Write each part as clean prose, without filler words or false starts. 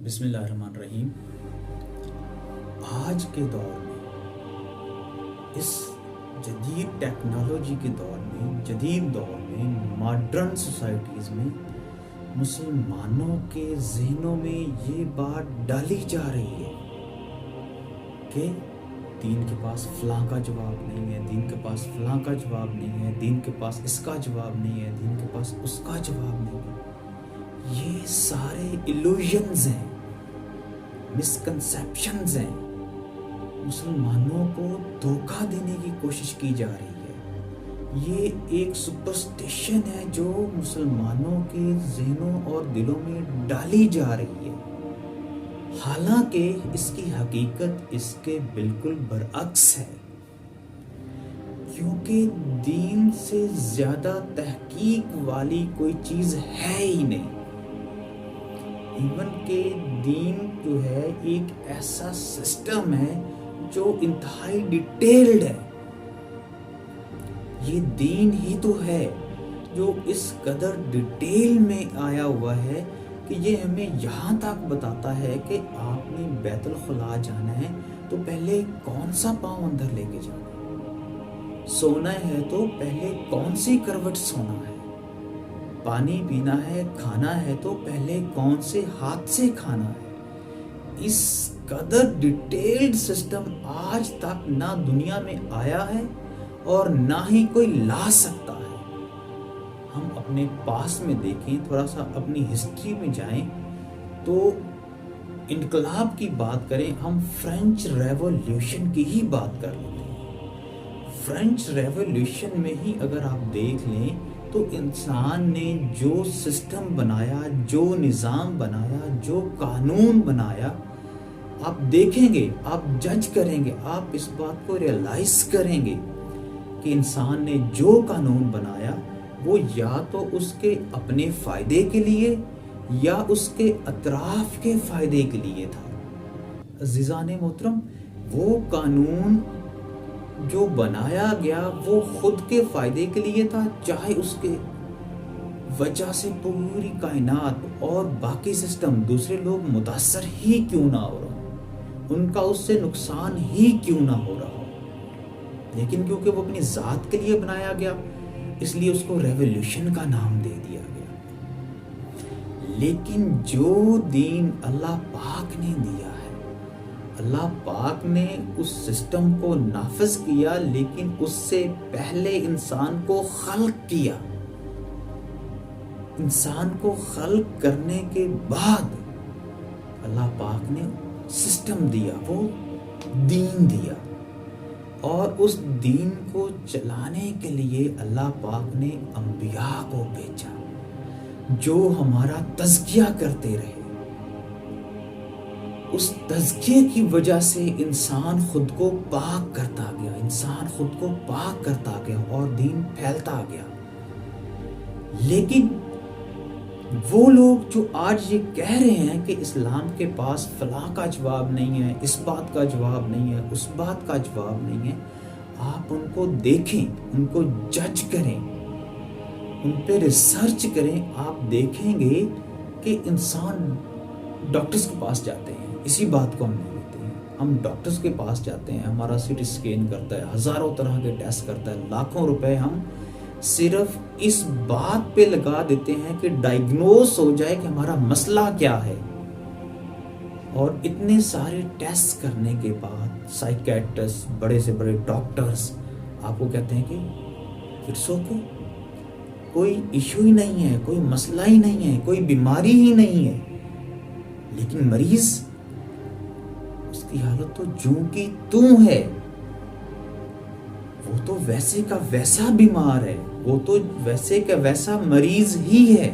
بسم اللہ الرحمن الرحیم۔ آج کے دور میں، اس جدید ٹیکنالوجی کے دور میں، جدید دور میں، ماڈرن سوسائٹیز میں مسلمانوں کے ذہنوں میں یہ بات ڈالی جا رہی ہے کہ دین کے پاس فلاں کا جواب نہیں ہے، دین کے پاس فلاں کا جواب نہیں ہے، دین کے پاس اس کا جواب نہیں ہے، دین کے پاس اس کا جواب نہیں ہے۔ یہ سارے ایلوژنز ہیں، مسکنسیپشنز ہیں، مسلمانوں کو دھوکہ دینے کی کوشش کی جا رہی ہے۔ یہ ایک سپرسٹیشن ہے جو مسلمانوں کے ذہنوں اور دلوں میں ڈالی جا رہی ہے، حالانکہ اس کی حقیقت اس کے بالکل برعکس ہے، کیونکہ دین سے زیادہ تحقیق والی کوئی چیز ہے ہی نہیں۔ ایون کہ دین جو ہے ایک ایسا سسٹم ہے جو انتہائی ڈیٹیلڈ ہے۔ یہ دین ہی تو ہے جو اس قدر ڈیٹیل میں آیا ہوا ہے کہ یہ ہمیں یہاں تک بتاتا ہے کہ آپ نے بیت الخلاء جانا ہے تو پہلے کون سا پاؤں اندر لے کے جانا ہے، سونا ہے تو پہلے کون سی کروٹ سونا ہے، پانی پینا ہے، کھانا ہے تو پہلے کون سے ہاتھ سے کھانا ہے۔ اس قدر ڈیٹیلڈ سسٹم آج تک نہ دنیا میں آیا ہے اور نہ ہی کوئی لا سکتا ہے۔ ہم اپنے پاس میں دیکھیں، تھوڑا سا اپنی ہسٹری میں جائیں تو انقلاب کی بات کریں، ہم فرینچ ریولوشن کی ہی بات کر لیتے ہیں۔ فرینچ ریولوشن میں ہی اگر آپ دیکھ لیں تو انسان نے جو سسٹم بنایا، جو نظام بنایا، جو قانون بنایا، آپ دیکھیں گے، آپ جج کریں گے، آپ اس بات کو ریئلائز کریں گے کہ انسان نے جو قانون بنایا وہ یا تو اس کے اپنے فائدے کے لیے یا اس کے اطراف کے فائدے کے لیے تھا۔ عزیزان محترم، وہ قانون جو بنایا گیا وہ خود کے فائدے کے لیے تھا، چاہے اس کے وجہ سے پوری کائنات اور باقی سسٹم، دوسرے لوگ متاثر ہی کیوں نہ ہو رہا ہو، ان کا اس سے نقصان ہی کیوں نہ ہو رہا ہو، لیکن کیونکہ وہ اپنی ذات کے لیے بنایا گیا اس لیے اس کو ریولوشن کا نام دے دیا گیا۔ لیکن جو دین اللہ پاک نے دیا ہے، اللہ پاک نے اس سسٹم کو نافذ کیا، لیکن اس سے پہلے انسان کو خلق کیا۔ انسان کو خلق کرنے کے بعد اللہ پاک نے سسٹم دیا، وہ دین دیا، اور اس دین کو چلانے کے لیے اللہ پاک نے انبیاء کو بھیجا جو ہمارا تزکیہ کرتے رہے۔ اس تزکیے کی وجہ سے انسان خود کو پاک کرتا گیا، انسان خود کو پاک کرتا گیا اور دین پھیلتا گیا۔ لیکن وہ لوگ جو آج یہ کہہ رہے ہیں کہ اسلام کے پاس فلاں کا جواب نہیں ہے، اس بات کا جواب نہیں ہے، اس بات کا جواب نہیں ہے، آپ ان کو دیکھیں، ان کو جج کریں، ان پہ ریسرچ کریں، آپ دیکھیں گے کہ انسان ڈاکٹرز کے پاس جاتے ہیں، اسی بات کو ہم نہیں لیتے ہیں، ہم ڈاکٹرز کے پاس جاتے ہیں، ہمارا سی ٹی اسکین کرتا ہے، ہزاروں طرح کے ٹیسٹ کرتا ہے، لاکھوں روپے ہم صرف اس بات پہ لگا دیتے ہیں کہ ڈائیگنوز ہو جائے کہ ہمارا مسئلہ کیا ہے، اور اتنے سارے ٹیسٹ کرنے کے بعد سائیکیٹرسٹ، بڑے سے بڑے ڈاکٹرز آپ کو کہتے ہیں کہ اٹس اوکے، کوئی ایشو ہی نہیں ہے، کوئی مسئلہ ہی نہیں ہے، کوئی بیماری ہی نہیں ہے، لیکن مریض، اس کی حالت تو جوں کی توں ہے، وہ تو ویسے کا ویسا بیمار ہے، وہ تو ویسے کا ویسا مریض ہی ہے۔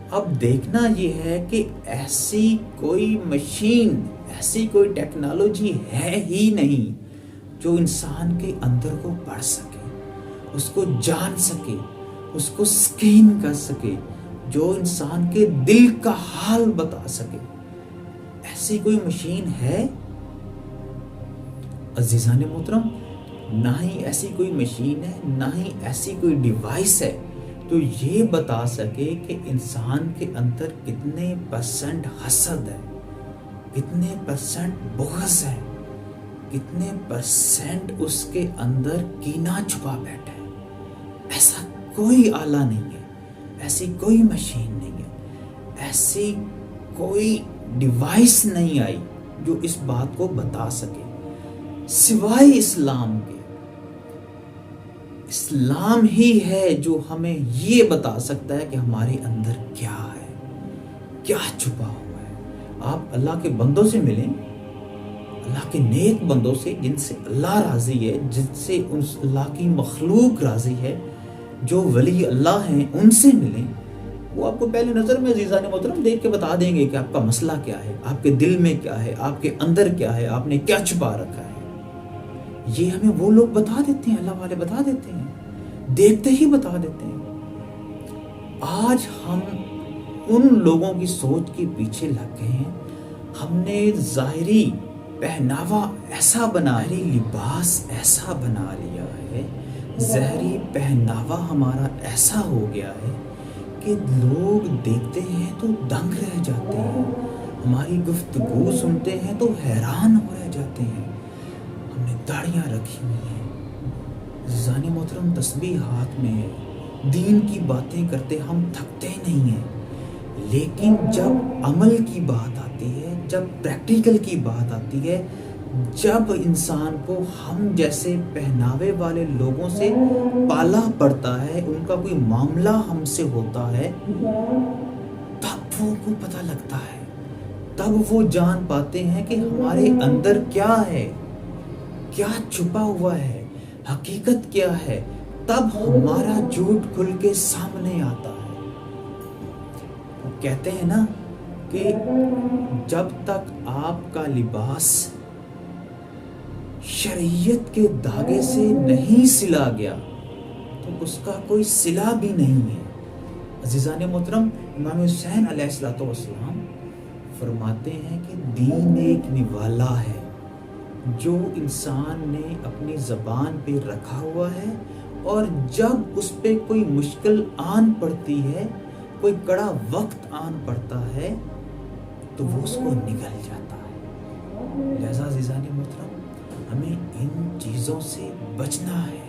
اب دیکھنا یہ ہے کہ ایسی کوئی مشین، ایسی کوئی ٹیکنالوجی ہے ہی نہیں جو انسان کے اندر کو پڑھ سکے، اس کو جان سکے، اس کو سکین کر سکے، جو انسان کے دل کا حال بتا سکے۔ ایسی کوئی مشین ہے؟ عزیزان محترم، نہ ہی ایسی کوئی مشین ہے، نہ ہی ایسی کوئی ڈیوائس ہے تو یہ بتا سکے کہ انسان کے اندر کتنے پرسنٹ حسد ہے، کتنے پرسنٹ بغض ہے، کتنے پرسنٹ اس کے اندر کینہ چھپا بیٹھا ہے. ایسا کوئی آلہ نہیں ہے، ایسی کوئی مشین نہیں ہے، ایسی کوئی ڈیوائس نہیں آئی جو اس بات کو بتا سکے سوائے اسلام کے. اسلام ہی ہے جو ہمیں یہ بتا سکتا ہے کہ ہمارے اندر کیا ہے، کیا چھپا ہوا ہے. آپ اللہ کے بندوں سے ملیں، اللہ کے نیک بندوں سے، جن سے اللہ راضی ہے، جن سے اللہ کی مخلوق راضی ہے، جو ولی اللہ ہیں، ان سے ملیں. وہ آپ کو پہلے نظر میں عزیزان محترم دیکھ کے بتا دیں گے کہ آپ کا مسئلہ کیا ہے، آپ کے دل میں کیا ہے، آپ کے اندر کیا ہے، آپ نے کیا چھپا رکھا ہے. یہ ہمیں وہ لوگ بتا دیتے ہیں، اللہ والے بتا دیتے ہیں، دیکھتے ہی بتا دیتے ہیں. آج ہم ان لوگوں کی سوچ کے پیچھے لگ گئے ہیں. ہم نے ظاہری پہناوا ایسا ظاہری لباس ایسا بنا لیا ہے، ظاہری پہناوا ہمارا ایسا ہو گیا ہے کہ لوگ دیکھتے ہیں تو دنگ رہ جاتے ہیں، ہماری گفتگو سنتے ہیں تو حیران ہو رہ جاتے ہیں. ہم نے داڑیاں رکھی ہوئی ہیں، عزیزان محترم تسبیح ہاتھ میں ہے، دین کی باتیں کرتے ہم تھکتے نہیں ہیں. لیکن جب عمل کی بات آتی ہے، جب پریکٹیکل کی بات آتی ہے، جب انسان کو ہم جیسے پہناوے والے لوگوں سے پالا پڑتا ہے، ان کا کوئی معاملہ ہم سے ہوتا ہے، تب وہ کو پتہ لگتا ہے، تب وہ جان پاتے ہیں کہ ہمارے اندر کیا ہے، کیا چھپا ہوا ہے، حقیقت کیا ہے. تب ہمارا جھوٹ کھل کے سامنے آتا ہے. وہ کہتے ہیں نا کہ جب تک آپ کا لباس شریعت کے دھاگے سے نہیں سلا گیا تو اس کا کوئی سلا بھی نہیں ہے. عزیزان محترم، امام حسین علیہ السلام فرماتے ہیں کہ دین ایک نوالا ہے جو انسان نے اپنی زبان پہ رکھا ہوا ہے، اور جب اس پہ کوئی مشکل آن پڑتی ہے، کوئی کڑا وقت آن پڑتا ہے تو وہ اس کو نگل جاتا ہے. لہذا عزیزان محترم، ہمیں ان چیزوں سے بچنا ہے.